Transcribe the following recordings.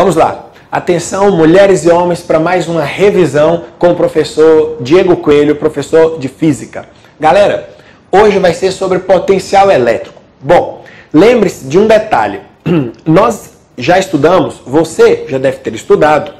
Vamos lá. Atenção, mulheres e homens, para mais uma revisão com o professor Diego Coelho, professor de Física. Galera, hoje vai ser sobre potencial elétrico. Bom, lembre-se de um detalhe. Nós já estudamos, você já deve ter estudado,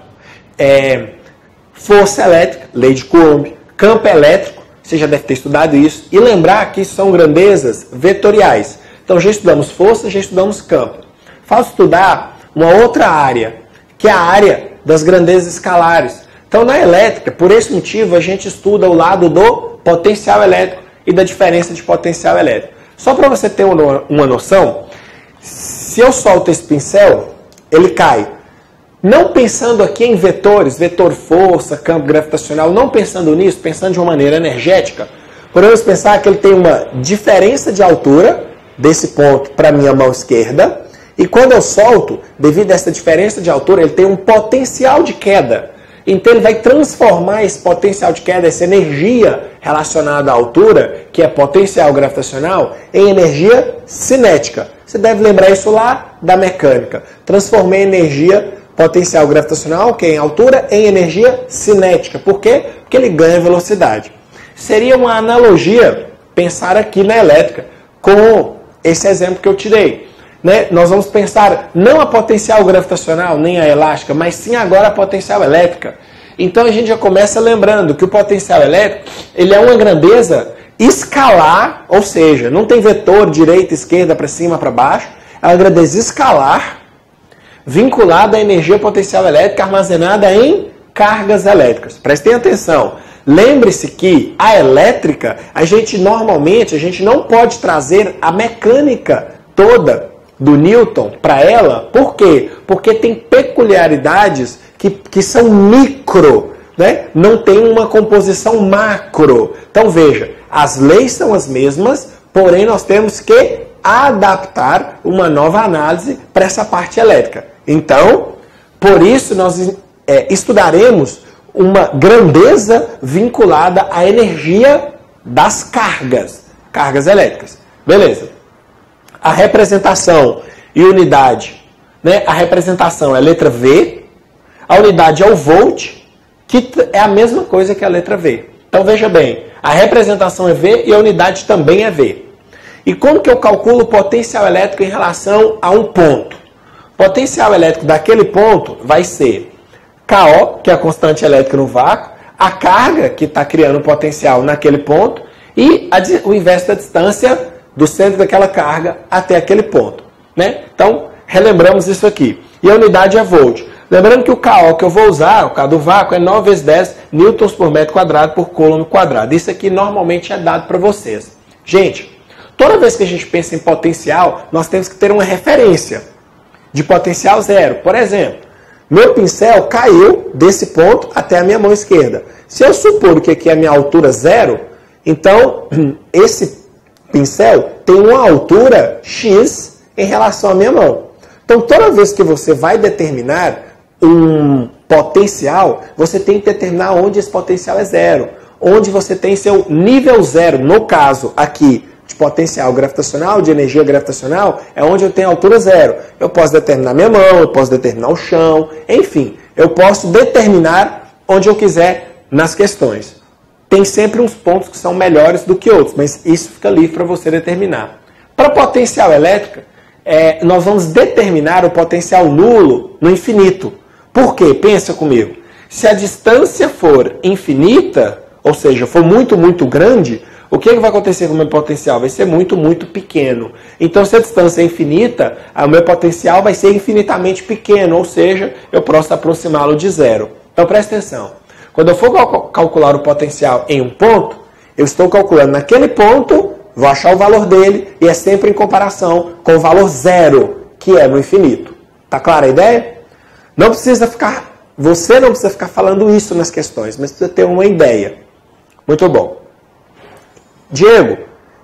força elétrica, lei de Coulomb, campo elétrico, você já deve ter estudado isso, e lembrar que são grandezas vetoriais. Então já estudamos força, já estudamos campo. Falta estudar uma outra área, que é a área das grandezas escalares. Então na elétrica, por esse motivo, a gente estuda o lado do potencial elétrico e da diferença de potencial elétrico. Só para você ter uma noção, se eu solto esse pincel, ele cai. Não pensando aqui em vetores, vetor força, campo gravitacional, não pensando nisso, pensando de uma maneira energética, podemos pensar que ele tem uma diferença de altura desse ponto para a minha mão esquerda, e quando eu solto, devido a essa diferença de altura, ele tem um potencial de queda. Então ele vai transformar esse potencial de queda, essa energia relacionada à altura, que é potencial gravitacional, em energia cinética. Você deve lembrar isso lá da mecânica. Transformei energia potencial gravitacional, que é em altura, em energia cinética. Por quê? Porque ele ganha velocidade. Seria uma analogia pensar aqui na elétrica, com esse exemplo que eu te dei. Nós vamos pensar não a potencial gravitacional, nem a elástica, mas sim agora a potencial elétrica. Então a gente já começa lembrando que o potencial elétrico ele é uma grandeza escalar, ou seja, não tem vetor direita, esquerda, para cima, para baixo, é uma grandeza escalar vinculada à energia potencial elétrica armazenada em cargas elétricas. Prestem atenção. Lembre-se que a elétrica, a gente não pode trazer a mecânica toda do Newton para ela. Por quê? Porque tem peculiaridades que são micro, né? Não tem uma composição macro. Então veja, as leis são as mesmas, porém nós temos que adaptar uma nova análise para essa parte elétrica. Então, por isso nós estudaremos uma grandeza vinculada à energia das cargas elétricas. Beleza. A representação e unidade, né? A representação é a letra V, a unidade é o volt, que é a mesma coisa que a letra V. Então veja bem, a representação é V e a unidade também é V. E como que eu calculo o potencial elétrico em relação a um ponto? O potencial elétrico daquele ponto vai ser KO, que é a constante elétrica no vácuo, a carga que está criando o potencial naquele ponto e o inverso da distância do centro daquela carga até aquele ponto, né? Então, relembramos isso aqui. E a unidade é volt. Lembrando que o KO que eu vou usar, o K do vácuo, é 9 vezes 10 newtons por metro quadrado por coulomb quadrado. Isso aqui normalmente é dado para vocês. Gente, toda vez que a gente pensa em potencial, nós temos que ter uma referência de potencial zero. Por exemplo, meu pincel caiu desse ponto até a minha mão esquerda. Se eu supor que aqui é a minha altura zero, então esse pincel tem uma altura X em relação à minha mão. Então, toda vez que você vai determinar um potencial, você tem que determinar onde esse potencial é zero. Onde você tem seu nível zero. No caso aqui de potencial gravitacional, de energia gravitacional, é onde eu tenho altura zero. Eu posso determinar minha mão, eu posso determinar o chão, enfim. Eu posso determinar onde eu quiser nas questões. Tem sempre uns pontos que são melhores do que outros, mas isso fica livre para você determinar. Para potencial elétrica, nós vamos determinar o potencial nulo no infinito. Por quê? Pensa comigo. Se a distância for infinita, ou seja, for muito, muito grande, o que vai acontecer com o meu potencial? Vai ser muito, muito pequeno. Então, se a distância é infinita, o meu potencial vai ser infinitamente pequeno, ou seja, eu posso aproximá-lo de zero. Então, presta atenção. Quando eu for calcular o potencial em um ponto, eu estou calculando naquele ponto, vou achar o valor dele, e é sempre em comparação com o valor zero, que é no infinito. Tá clara a ideia? Você não precisa ficar falando isso nas questões, mas precisa ter uma ideia. Muito bom. Diego,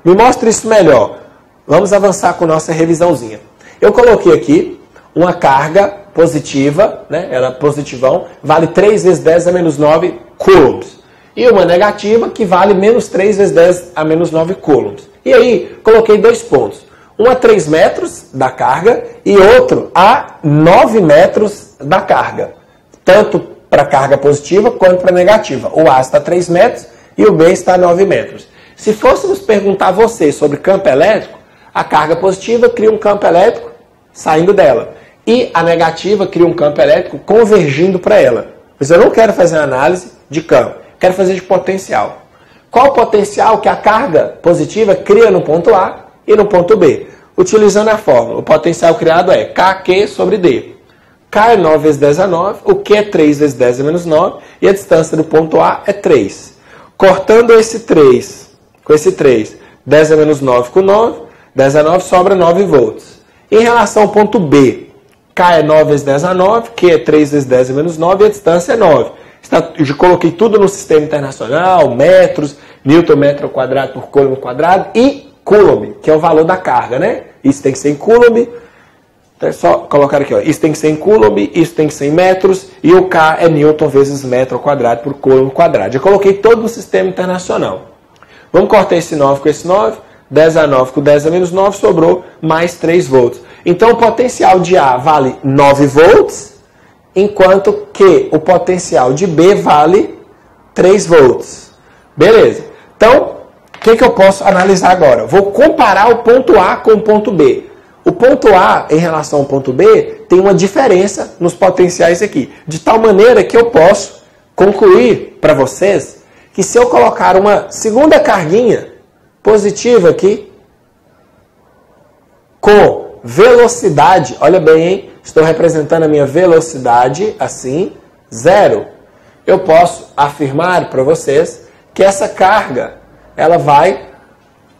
me mostra isso melhor. Vamos avançar com nossa revisãozinha. Eu coloquei aqui uma carga positiva, né? Ela é positivão, vale 3 vezes 10 a menos 9 coulombs. E uma negativa que vale menos 3 vezes 10 a menos 9 coulombs. E aí, coloquei dois pontos. Um a 3 metros da carga e outro a 9 metros da carga, tanto para a carga positiva quanto para a negativa. O A está a 3 metros e o B está a 9 metros. Se fôssemos perguntar a você sobre campo elétrico, a carga positiva cria um campo elétrico saindo dela e a negativa cria um campo elétrico convergindo para ela. Mas eu não quero fazer análise de campo, quero fazer de potencial. Qual o potencial que a carga positiva cria no ponto A e no ponto B? Utilizando a fórmula, o potencial criado é KQ sobre D. K é 9 vezes 10 a 9, o Q é 3 vezes 10 a menos 9 e a distância do ponto A é 3. Cortando esse 3 com esse 3, 10 a menos 9 com 9, 10 a 9 sobra 9 volts. Em relação ao ponto B, K é 9 vezes 10 a 9, Q é 3 vezes 10 a menos 9 e a distância é 9. Eu coloquei tudo no sistema internacional, metros, Newton metro quadrado por Coulomb quadrado e Coulomb, que é o valor da carga, né? Isso tem que ser em Coulomb. É só colocar aqui, ó. Isso tem que ser em Coulomb, isso tem que ser em metros, e o K é Newton vezes metro quadrado por Coulomb quadrado. Eu coloquei todo no sistema internacional. Vamos cortar esse 9 com esse 9, 10 a 9 com 10 a menos 9, sobrou mais 3 volts. Então o potencial de A vale 9 volts, enquanto que o potencial de B vale 3 volts. Beleza. Então, o que eu posso analisar agora? Vou comparar o ponto A com o ponto B. O ponto A, em relação ao ponto B, tem uma diferença nos potenciais aqui. De tal maneira que eu posso concluir para vocês que se eu colocar uma segunda carguinha positiva aqui, com velocidade, olha bem, hein? Estou representando a minha velocidade assim, 0. Eu posso afirmar para vocês que essa carga, ela vai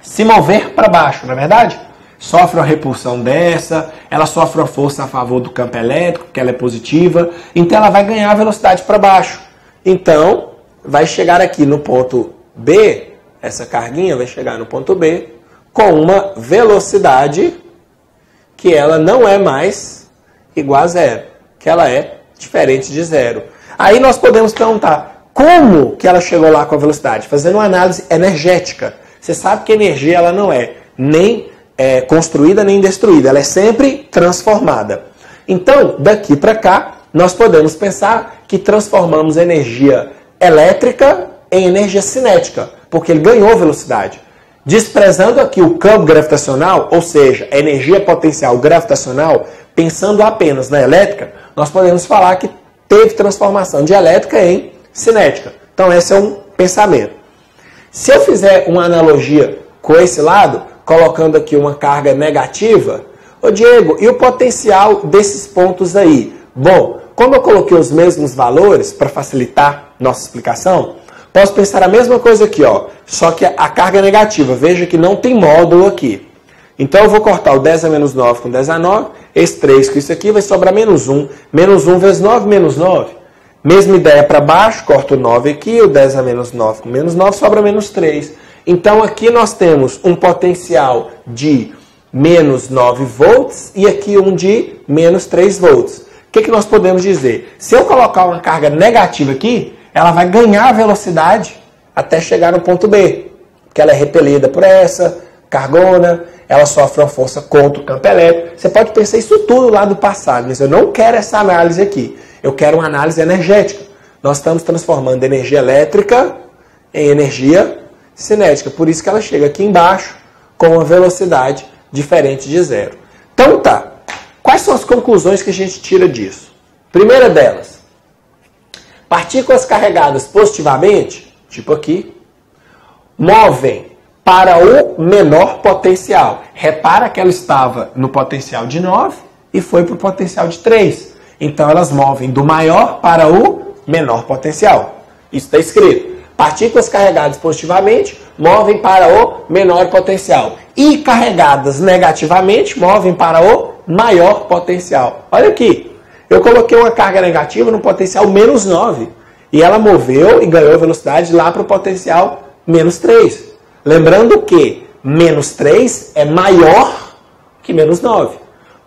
se mover para baixo, não é verdade? Sofre uma repulsão dessa, ela sofre uma força a favor do campo elétrico, porque ela é positiva, então ela vai ganhar velocidade para baixo. Então, vai chegar aqui no ponto B, essa carguinha vai chegar no ponto B, com uma velocidade que ela não é mais igual a 0, que ela é diferente de 0. Aí nós podemos perguntar, como que ela chegou lá com a velocidade? Fazendo uma análise energética. Você sabe que a energia ela não é nem construída nem destruída, ela é sempre transformada. Então, daqui para cá, nós podemos pensar que transformamos energia elétrica em energia cinética, porque ele ganhou velocidade. Desprezando aqui o campo gravitacional, ou seja, a energia potencial gravitacional, pensando apenas na elétrica, nós podemos falar que teve transformação de elétrica em cinética. Então, esse é um pensamento. Se eu fizer uma analogia com esse lado, colocando aqui uma carga negativa, ô Diego, e o potencial desses pontos aí? Bom, como eu coloquei os mesmos valores para facilitar nossa explicação, posso pensar a mesma coisa aqui, ó, só que a carga é negativa. Veja que não tem módulo aqui. Então eu vou cortar o 10 a menos 9 com 10 a 9, esse 3 com isso aqui vai sobrar menos 1. Menos 1 vezes 9, menos 9. Mesma ideia para baixo, corto o 9 aqui, o 10 a menos 9 com menos 9 sobra menos 3. Então aqui nós temos um potencial de menos 9 volts e aqui um de menos 3 volts. O que nós podemos dizer? Se eu colocar uma carga negativa aqui, ela vai ganhar velocidade até chegar no ponto B, porque ela é repelida por essa cargona, ela sofre uma força contra o campo elétrico. Você pode pensar isso tudo lá do passado, mas eu não quero essa análise aqui. Eu quero uma análise energética. Nós estamos transformando energia elétrica em energia cinética. Por isso que ela chega aqui embaixo com uma velocidade diferente de 0. Então tá. Quais são as conclusões que a gente tira disso? Primeira delas. Partículas carregadas positivamente, tipo aqui, movem para o menor potencial. Repara que ela estava no potencial de 9 e foi para o potencial de 3. Então elas movem do maior para o menor potencial. Isso está escrito. Partículas carregadas positivamente movem para o menor potencial. E carregadas negativamente movem para o maior potencial. Olha aqui. Eu coloquei uma carga negativa no potencial menos 9. E ela moveu e ganhou velocidade lá para o potencial menos 3. Lembrando que menos 3 é maior que menos 9.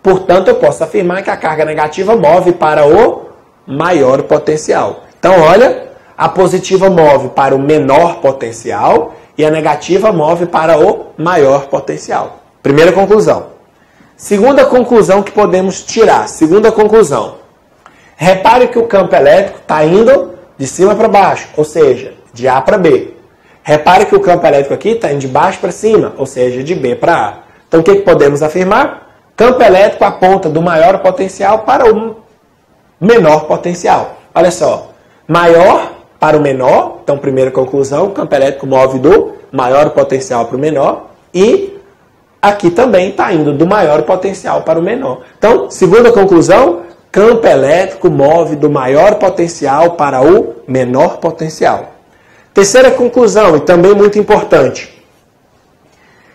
Portanto, eu posso afirmar que a carga negativa move para o maior potencial. Então, olha, a positiva move para o menor potencial e a negativa move para o maior potencial. Primeira conclusão. Segunda conclusão que podemos tirar. Segunda conclusão. Repare que o campo elétrico está indo de cima para baixo, ou seja, de A para B. Repare que o campo elétrico aqui está indo de baixo para cima, ou seja, de B para A. Então o que podemos afirmar? Campo elétrico aponta do maior potencial para o menor potencial. Olha só, maior para o menor, então primeira conclusão, o campo elétrico move do maior potencial para o menor e aqui também está indo do maior potencial para o menor. Então, segunda conclusão, campo elétrico move do maior potencial para o menor potencial. Terceira conclusão, e também muito importante,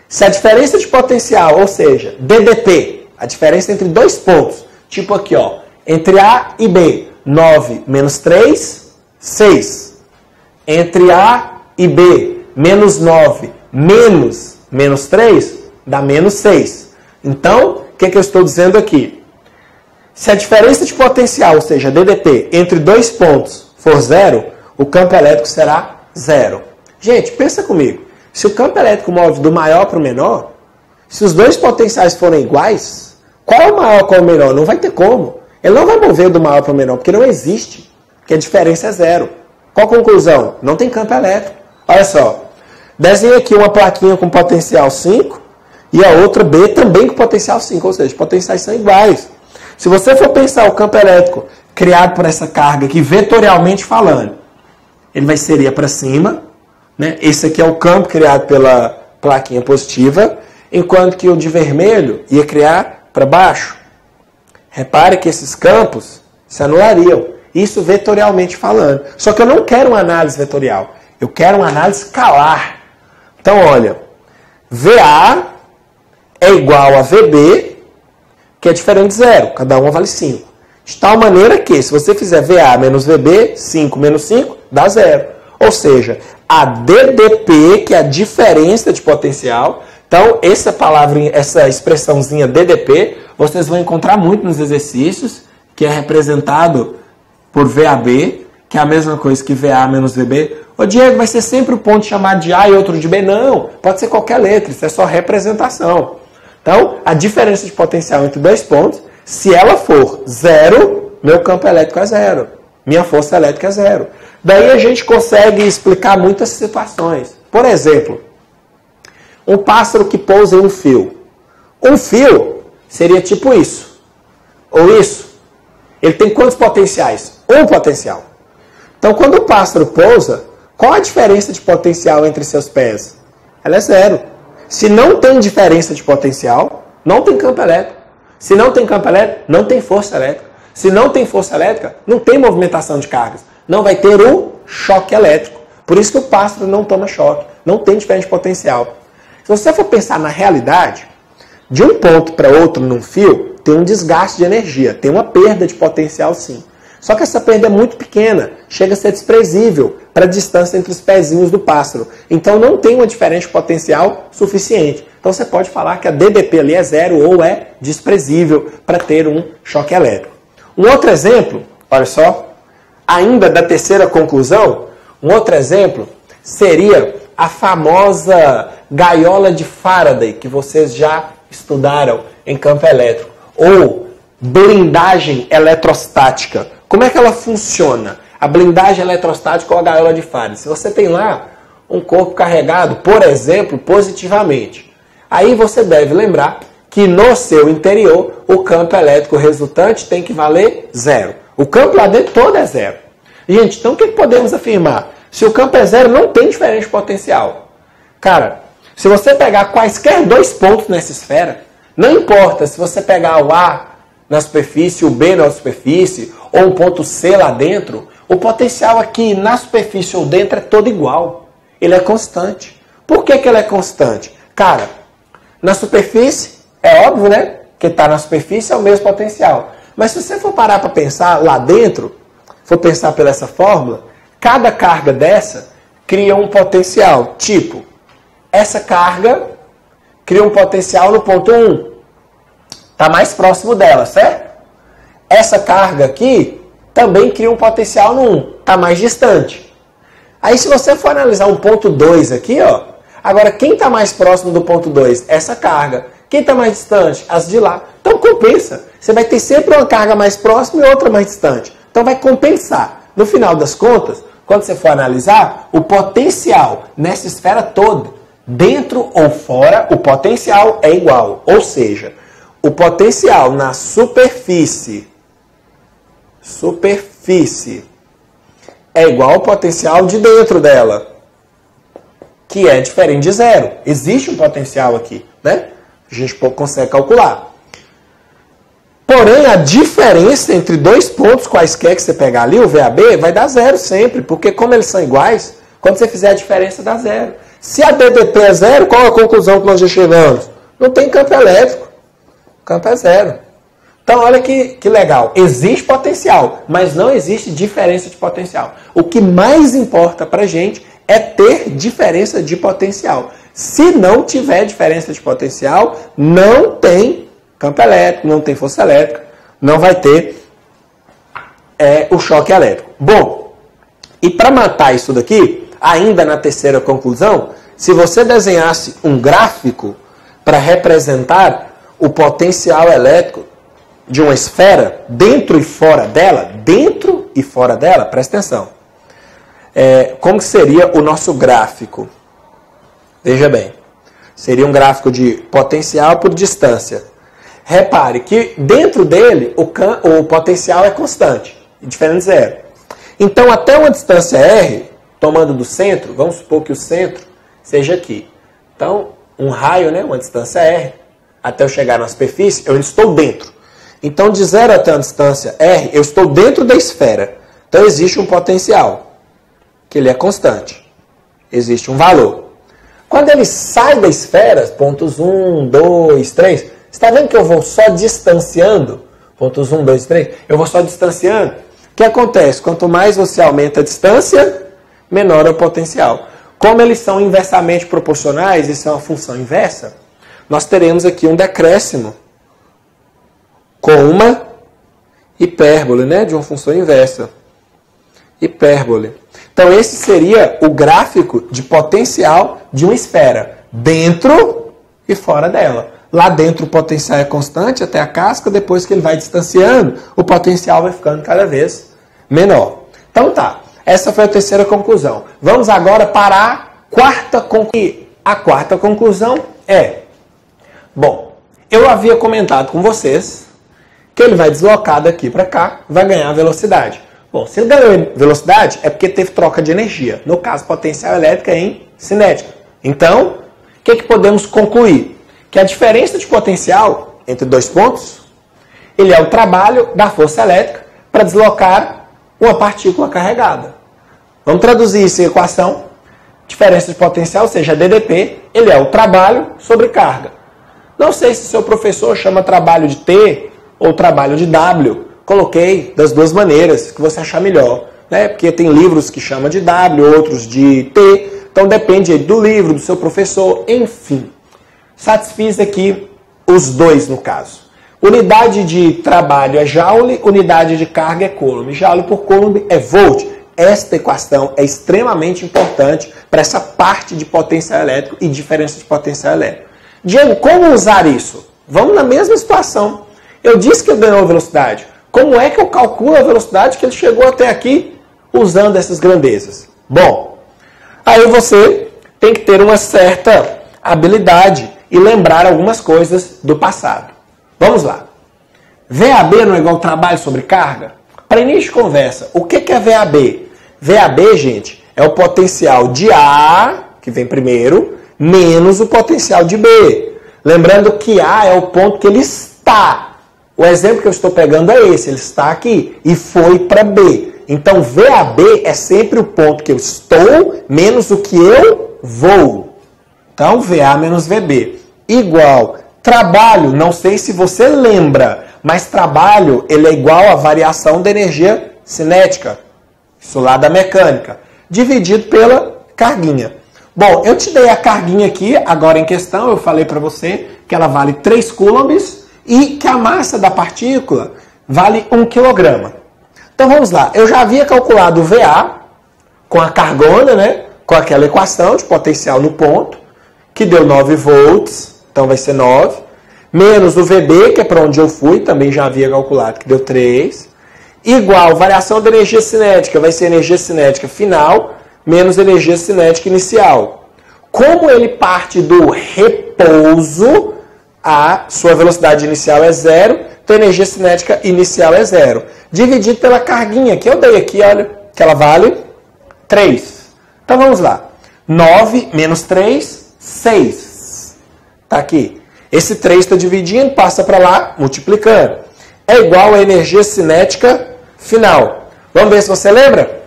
se a diferença de potencial, ou seja, DDP, a diferença entre dois pontos, tipo aqui, ó, entre A e B, 9 menos 3, 6. Entre A e B, menos 9 menos 3, dá menos 6. Então, o que eu estou dizendo aqui? Se a diferença de potencial, ou seja, DDP, entre dois pontos for zero, o campo elétrico será zero. Gente, pensa comigo. Se o campo elétrico move do maior para o menor, se os dois potenciais forem iguais, qual é o maior, qual é o menor? Não vai ter como. Ele não vai mover do maior para o menor, porque não existe. Porque a diferença é zero. Qual a conclusão? Não tem campo elétrico. Olha só. Desenha aqui uma plaquinha com potencial 5 e a outra B também com potencial 5. Ou seja, os potenciais são iguais. Se você for pensar o campo elétrico criado por essa carga aqui, vetorialmente falando, ele seria para cima, né? Esse aqui é o campo criado pela plaquinha positiva, enquanto que o de vermelho ia criar para baixo. Repare que esses campos se anulariam. Isso vetorialmente falando. Só que eu não quero uma análise vetorial. Eu quero uma análise escalar. Então, olha, VA é igual a VB, que é diferente de zero. Cada uma vale 5. De tal maneira que, se você fizer VA menos VB, 5 menos 5, dá zero. Ou seja, a DDP, que é a diferença de potencial. Então, essa expressãozinha DDP, vocês vão encontrar muito nos exercícios, que é representado por VAB, que é a mesma coisa que VA menos VB. Ô Diego, vai ser sempre o ponto chamado de A e outro de B? Não, pode ser qualquer letra, isso é só representação. Então, a diferença de potencial entre dois pontos, se ela for zero, meu campo elétrico é zero. Minha força elétrica é zero. Daí a gente consegue explicar muitas situações. Por exemplo, um pássaro que pousa em um fio. Um fio seria tipo isso. Ou isso. Ele tem quantos potenciais? Um potencial. Então, quando o pássaro pousa, qual a diferença de potencial entre seus pés? Ela é zero. Se não tem diferença de potencial, não tem campo elétrico. Se não tem campo elétrico, não tem força elétrica. Se não tem força elétrica, não tem movimentação de cargas. Não vai ter o choque elétrico. Por isso que o pássaro não toma choque. Não tem diferença de potencial. Se você for pensar na realidade, de um ponto para outro num fio, tem um desgaste de energia, tem uma perda de potencial sim. Só que essa perda é muito pequena, chega a ser desprezível para a distância entre os pezinhos do pássaro. Então não tem uma diferença de potencial suficiente. Então você pode falar que a DDP ali é zero ou é desprezível para ter um choque elétrico. Um outro exemplo, olha só, ainda da terceira conclusão, um outro exemplo seria a famosa gaiola de Faraday, que vocês já estudaram em campo elétrico, ou blindagem eletrostática. Como é que ela funciona? A blindagem eletrostática ou a gaiola de Faraday. Se você tem lá um corpo carregado, por exemplo, positivamente, aí você deve lembrar que no seu interior o campo elétrico resultante tem que valer zero. O campo lá dentro todo é zero. Gente, então o que podemos afirmar? Se o campo é zero, não tem diferença de potencial. Cara, se você pegar quaisquer dois pontos nessa esfera, não importa se você pegar o A na superfície, o B na superfície, ou um ponto C lá dentro, o potencial aqui na superfície ou dentro é todo igual. Ele é constante. Por que ele é constante? Cara, na superfície, é óbvio, né? Que está na superfície é o mesmo potencial. Mas se você for parar para pensar lá dentro, for pensar pela essa fórmula, cada carga dessa cria um potencial. Tipo, essa carga cria um potencial no ponto 1. Está mais próximo dela, certo? Essa carga aqui também cria um potencial no 1. Está mais distante. Aí se você for analisar um ponto 2 aqui, ó, agora quem está mais próximo do ponto 2? Essa carga. Quem está mais distante? As de lá. Então compensa. Você vai ter sempre uma carga mais próxima e outra mais distante. Então vai compensar. No final das contas, quando você for analisar, o potencial nessa esfera toda, dentro ou fora, o potencial é igual. Ou seja, o potencial na superfície é igual ao potencial de dentro dela, que é diferente de zero. Existe um potencial aqui, né? A gente consegue calcular. Porém, a diferença entre dois pontos quaisquer que você pegar ali, o VAB, vai dar zero sempre, porque como eles são iguais, quando você fizer a diferença dá zero. Se a DDP é zero, qual a conclusão que nós já chegamos? Não tem campo elétrico. O campo é zero. Então, olha que legal. Existe potencial, mas não existe diferença de potencial. O que mais importa para a gente é ter diferença de potencial. Se não tiver diferença de potencial, não tem campo elétrico, não tem força elétrica, não vai ter o choque elétrico. Bom, e para matar isso daqui, ainda na terceira conclusão, se você desenhasse um gráfico para representar o potencial elétrico de uma esfera dentro e fora dela, presta atenção. Como seria o nosso gráfico? Veja bem, seria um gráfico de potencial por distância. Repare que dentro dele o potencial é constante, diferente de zero. Então, até uma distância R, tomando do centro, vamos supor que o centro seja aqui. Então, um raio, né, uma distância R, até eu chegar na superfície, eu estou dentro. Então, de zero até uma distância R, eu estou dentro da esfera. Então, existe um potencial, que ele é constante. Existe um valor. Quando ele sai da esfera, pontos 1, 2, 3... Está vendo que eu vou só distanciando? Pontos 1, 2, 3. Eu vou só distanciando. O que acontece? Quanto mais você aumenta a distância, menor é o potencial. Como eles são inversamente proporcionais, isso é uma função inversa, nós teremos aqui um decréscimo com uma hipérbole, né? De uma função inversa. Hipérbole. Então esse seria o gráfico de potencial de uma esfera, dentro e fora dela. Lá dentro o potencial é constante até a casca, depois que ele vai distanciando, o potencial vai ficando cada vez menor. Então tá, essa foi a terceira conclusão. Vamos agora para a quarta conclusão. A quarta conclusão é, bom, eu havia comentado com vocês que ele vai deslocar daqui para cá, vai ganhar velocidade. Bom, se ele ganhou velocidade é porque teve troca de energia. No caso, potencial elétrico é em cinética. Então, o que podemos concluir? Que a diferença de potencial entre dois pontos, ele é o trabalho da força elétrica para deslocar uma partícula carregada. Vamos traduzir isso em equação. Diferença de potencial, ou seja, DDP, ele é o trabalho sobre carga. Não sei se seu professor chama trabalho de T ou trabalho de W. Coloquei das duas maneiras, que você achar melhor. Né? Porque tem livros que chamam de W, outros de T. Então depende do livro, do seu professor, enfim. Satisfiz aqui os dois no caso. Unidade de trabalho é Joule, unidade de carga é Coulomb. Joule por Coulomb é Volt. Esta equação é extremamente importante para essa parte de potencial elétrico e diferença de potencial elétrico. Diego, como usar isso? Vamos na mesma situação. Eu disse que ele ganhou velocidade. Como é que eu calculo a velocidade que ele chegou até aqui usando essas grandezas? Bom, aí você tem que ter uma certa habilidade e lembrar algumas coisas do passado. Vamos lá. VAB não é igual trabalho sobre carga? Para início de conversa, o que é VAB? VAB, gente, é o potencial de A, que vem primeiro, menos o potencial de B. Lembrando que A é o ponto que ele está. O exemplo que eu estou pegando é esse, ele está aqui e foi para B. Então, VAB é sempre o ponto que eu estou menos o que eu vou. Então, VA menos VB igual trabalho, não sei se você lembra, mas trabalho ele é igual à variação da energia cinética, isso lá da mecânica, dividido pela carguinha. Bom, eu te dei a carguinha aqui, agora em questão, eu falei para você que ela vale 3 coulombs e que a massa da partícula vale 1 kg. Então vamos lá, eu já havia calculado o VA com a cargona, né, com aquela equação de potencial no ponto, que deu 9 volts, então vai ser 9, menos o VB, que é para onde eu fui, também já havia calculado, que deu 3, igual variação da energia cinética, vai ser energia cinética final menos energia cinética inicial. Como ele parte do repouso, a sua velocidade inicial é 0, então a energia cinética inicial é 0. Dividido pela carguinha que eu dei aqui, olha, que ela vale 3. Então vamos lá. 9 menos 3, 6. Está aqui. Esse 3 está dividindo, passa para lá, multiplicando. É igual a energia cinética final. Vamos ver se você lembra?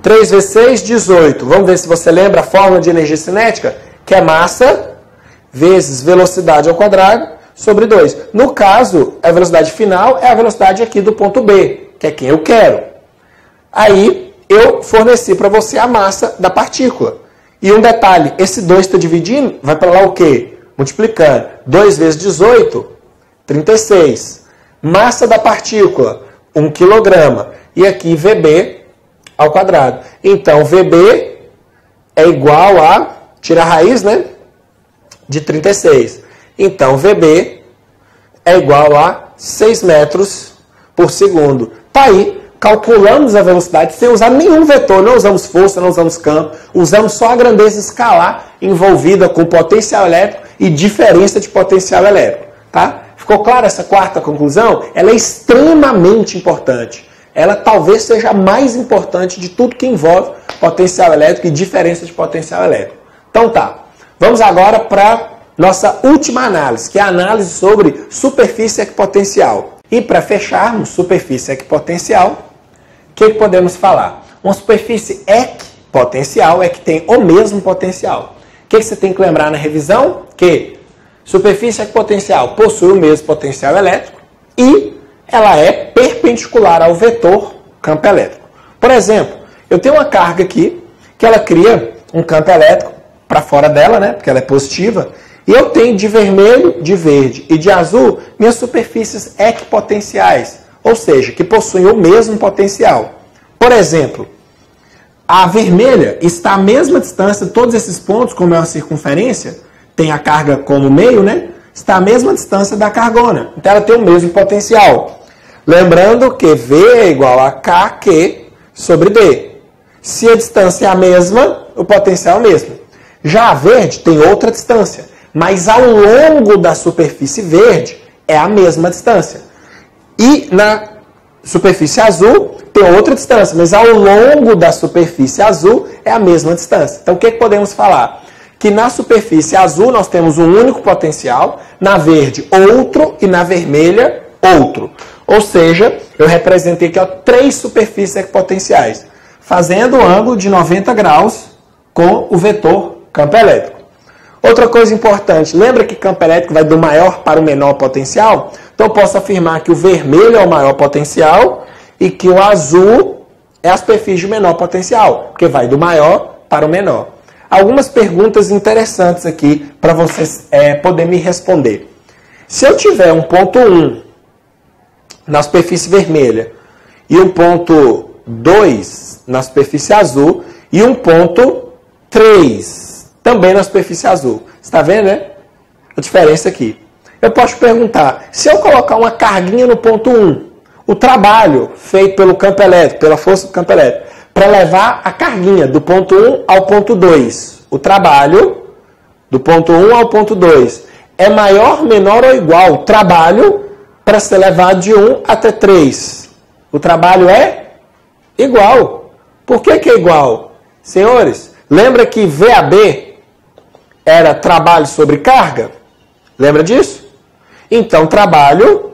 3 vezes 6, 18. Vamos ver se você lembra a fórmula de energia cinética, que é massa vezes velocidade ao quadrado sobre 2. No caso, a velocidade final é a velocidade aqui do ponto B, que é quem eu quero. Aí, eu forneci para você a massa da partícula. E um detalhe, esse 2 está dividindo, vai para lá o quê? Multiplicando. 2 vezes 18, 36. Massa da partícula, 1 kg. E aqui, VB ao quadrado. Então, VB é igual a, tira a raiz, né? De 36. Então, VB é igual a 6 metros por segundo. Tá aí, calculamos a velocidade sem usar nenhum vetor, não usamos força, não usamos campo, usamos só a grandeza escalar envolvida com potencial elétrico e diferença de potencial elétrico. Tá? Ficou clara essa quarta conclusão? Ela é extremamente importante. Ela talvez seja a mais importante de tudo que envolve potencial elétrico e diferença de potencial elétrico. Então tá, vamos agora para nossa última análise, que é a análise sobre superfície equipotencial. E para fecharmos superfície equipotencial, o que podemos falar? Uma superfície equipotencial é que tem o mesmo potencial. O que você tem que lembrar na revisão? Que superfície equipotencial possui o mesmo potencial elétrico e ela é perpendicular ao vetor campo elétrico. Por exemplo, eu tenho uma carga aqui que ela cria um campo elétrico para fora dela, né, porque ela é positiva, e eu tenho de vermelho, de verde e de azul minhas superfícies equipotenciais, ou seja, que possuem o mesmo potencial. Por exemplo, a vermelha está à mesma distância, todos esses pontos, como é uma circunferência, tem a carga como meio, né? Está à mesma distância da cargona. Então ela tem o mesmo potencial. Lembrando que V é igual a KQ sobre D. Se a distância é a mesma, o potencial é o mesmo. Já a verde tem outra distância, mas ao longo da superfície verde é a mesma distância. E na superfície azul tem outra distância, mas ao longo da superfície azul é a mesma distância. Então o que podemos falar? Que na superfície azul nós temos um único potencial, na verde outro e na vermelha outro. Ou seja, eu representei aqui 3 superfícies equipotenciais, fazendo o ângulo de 90 graus com o vetor campo elétrico. Outra coisa importante, lembra que campo elétrico vai do maior para o menor potencial? Então eu posso afirmar que o vermelho é o maior potencial e que o azul é a superfície de menor potencial, porque vai do maior para o menor. Algumas perguntas interessantes aqui para vocês poderem me responder. Se eu tiver um ponto 1 na superfície vermelha e um ponto 2 na superfície azul e um ponto 3 também na superfície azul. Você está vendo, né? A diferença aqui. Eu posso perguntar, se eu colocar uma carguinha no ponto 1, o trabalho feito pelo campo elétrico, pela força do campo elétrico, para levar a carguinha do ponto 1 ao ponto 2, o trabalho do ponto 1 ao ponto 2 é maior, menor ou igual o trabalho para ser levado de 1 até 3. O trabalho é igual. Por que é igual? Senhores, lembra que VAB era trabalho sobre carga? Lembra disso? Então, trabalho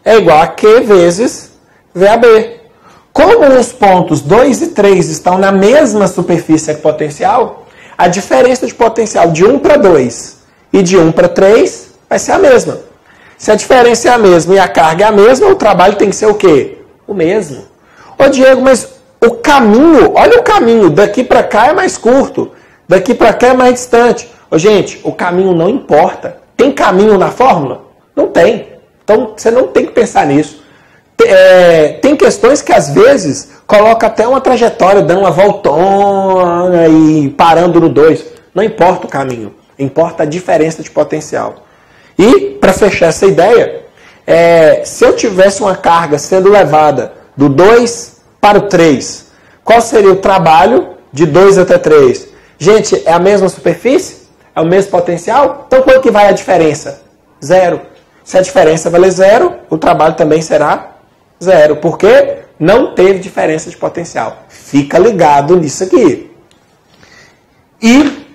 é igual a Q vezes VAB. Como os pontos 2 e 3 estão na mesma superfície equipotencial, a diferença de potencial de 1 para 2 e de 1 para 3 vai ser a mesma. Se a diferença é a mesma e a carga é a mesma, o trabalho tem que ser o quê? O mesmo. Ô Diego, mas o caminho, olha o caminho, daqui para cá é mais curto, daqui para cá é mais distante. Ô, gente, o caminho não importa. Tem caminho na fórmula? Não tem. Então, você não tem que pensar nisso. Tem questões que, às vezes, coloca até uma trajetória, dando uma voltona e parando no 2. Não importa o caminho. Importa a diferença de potencial. E, para fechar essa ideia, se eu tivesse uma carga sendo levada do 2 para o 3. Qual seria o trabalho de 2 até 3? Gente, é a mesma superfície? É o mesmo potencial? Então quanto que vai a diferença? 0. Se a diferença valer 0, o trabalho também será 0. Porque não teve diferença de potencial. Fica ligado nisso aqui. E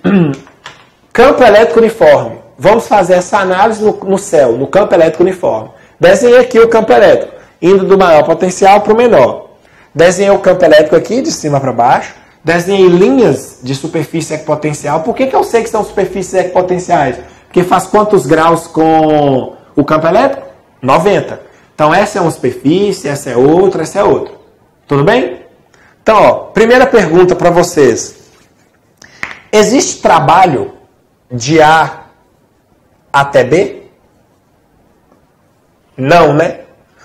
campo elétrico uniforme. Vamos fazer essa análise no céu, no campo elétrico uniforme. Desenhei aqui o campo elétrico, indo do maior potencial para o menor. Desenhei o campo elétrico aqui, de cima para baixo. Desenhei linhas de superfície equipotencial. Por que eu sei que são superfícies equipotenciais? Porque faz quantos graus com o campo elétrico? 90. Então essa é uma superfície, essa é outra, essa é outra. Tudo bem? Então, ó, primeira pergunta para vocês. Existe trabalho de A até B? Não, né?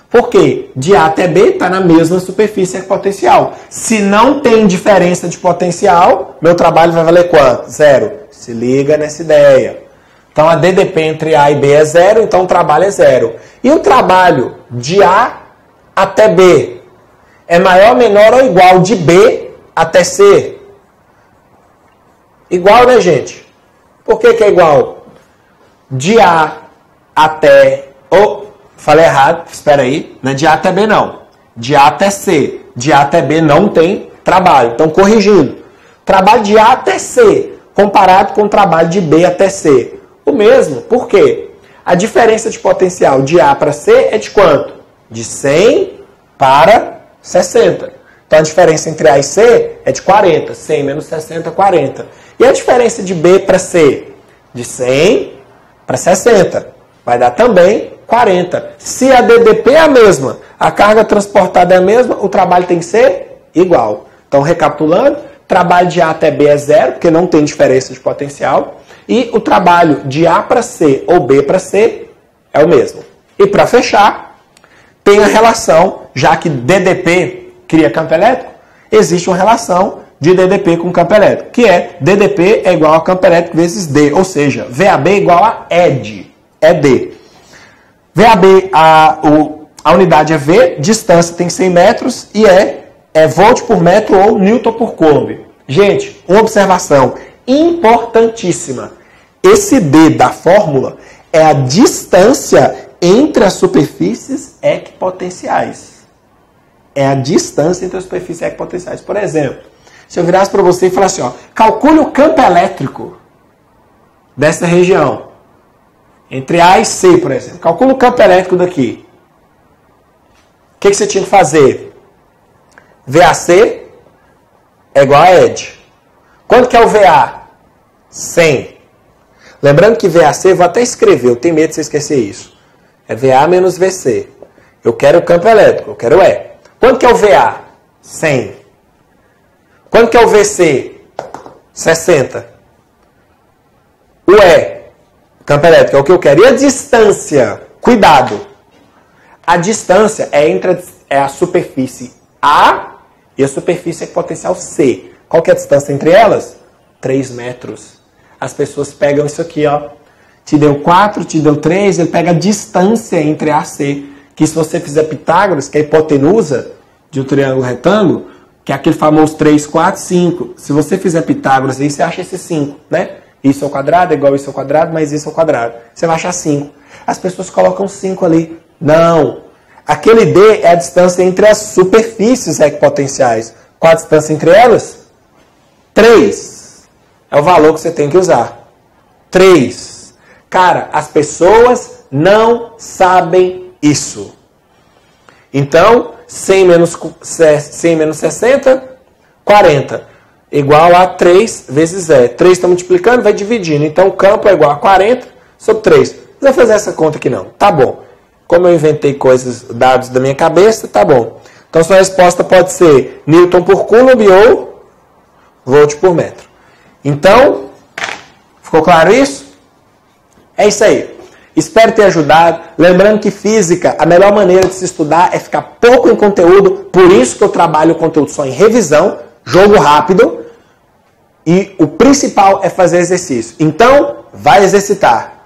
Porque de A até B está na mesma superfície equipotencial. Se não tem diferença de potencial, meu trabalho vai valer quanto? 0. Se liga nessa ideia. Então a DDP entre A e B é 0, então o trabalho é 0. E o trabalho de A até B é maior, menor ou igual de B até C? Igual, né, gente? Por que é igual? De A até... falei errado, espera aí. Não é de A até B, não. De A até C. De A até B não tem trabalho. Então, corrigindo. Trabalho de A até C, comparado com o trabalho de B até C. O mesmo. Por quê? A diferença de potencial de A para C é de quanto? De 100 para 60. Então, a diferença entre A e C é de 40. 100 menos 60, 40. E a diferença de B para C? De 100 para 60. Vai dar também 40. Se a DDP é a mesma, a carga transportada é a mesma, o trabalho tem que ser igual. Então, recapitulando, trabalho de A até B é 0, porque não tem diferença de potencial. E o trabalho de A para C ou B para C é o mesmo. E para fechar, tem a relação, já que DDP cria campo elétrico, existe uma relação de DDP com campo elétrico, que é DDP é igual a campo elétrico vezes D, ou seja, VAB é igual a ED, é D. VAB, a unidade é V, distância tem 100 metros e é volt por metro ou newton por coulomb. Gente, uma observação importantíssima. Esse D da fórmula é a distância entre as superfícies equipotenciais. É a distância entre as superfícies equipotenciais. Por exemplo, se eu virasse para você e falasse, ó, calcule o campo elétrico dessa região. Entre A e C, por exemplo. Calcula o campo elétrico daqui. O que você tinha que fazer? VAC é igual a ED. Quanto que é o VA? 100. Lembrando que VAC, vou até escrever, eu tenho medo de você esquecer isso. É VA menos VC. Eu quero o campo elétrico, eu quero E. Quanto que é o VA? 100. Quanto que é o VC? 60. O E, campo elétrico, é o que eu quero. E a distância? Cuidado. A distância é entre a superfície A e a superfície equipotencial C. Qual que é a distância entre elas? 3 metros. As pessoas pegam isso aqui, ó. Te deu 4, te deu 3, ele pega a distância entre A e C. Que se você fizer Pitágoras, que é a hipotenusa de um triângulo retângulo, que é aquele famoso 3, 4, 5. Se você fizer Pitágoras aí, você acha esse 5, né? Isso ao quadrado é igual a isso ao quadrado, mais isso ao quadrado. Você vai achar 5. As pessoas colocam 5 ali. Não. Aquele D é a distância entre as superfícies equipotenciais. Qual a distância entre elas? 3. É o valor que você tem que usar. 3. Cara, as pessoas não sabem isso. Então, 100 menos 60, 40. Igual a 3 vezes E. 3 está multiplicando, vai dividindo. Então, o campo é igual a 40 sobre 3. Não precisa fazer essa conta aqui não. Tá bom. Como eu inventei coisas, dados da minha cabeça, tá bom. Então, sua resposta pode ser Newton por Coulomb ou Volt por metro. Então, ficou claro isso? É isso aí. Espero ter ajudado. Lembrando que física, a melhor maneira de se estudar é ficar pouco em conteúdo. Por isso que eu trabalho o conteúdo só em revisão, jogo rápido. E o principal é fazer exercício. Então, vai exercitar.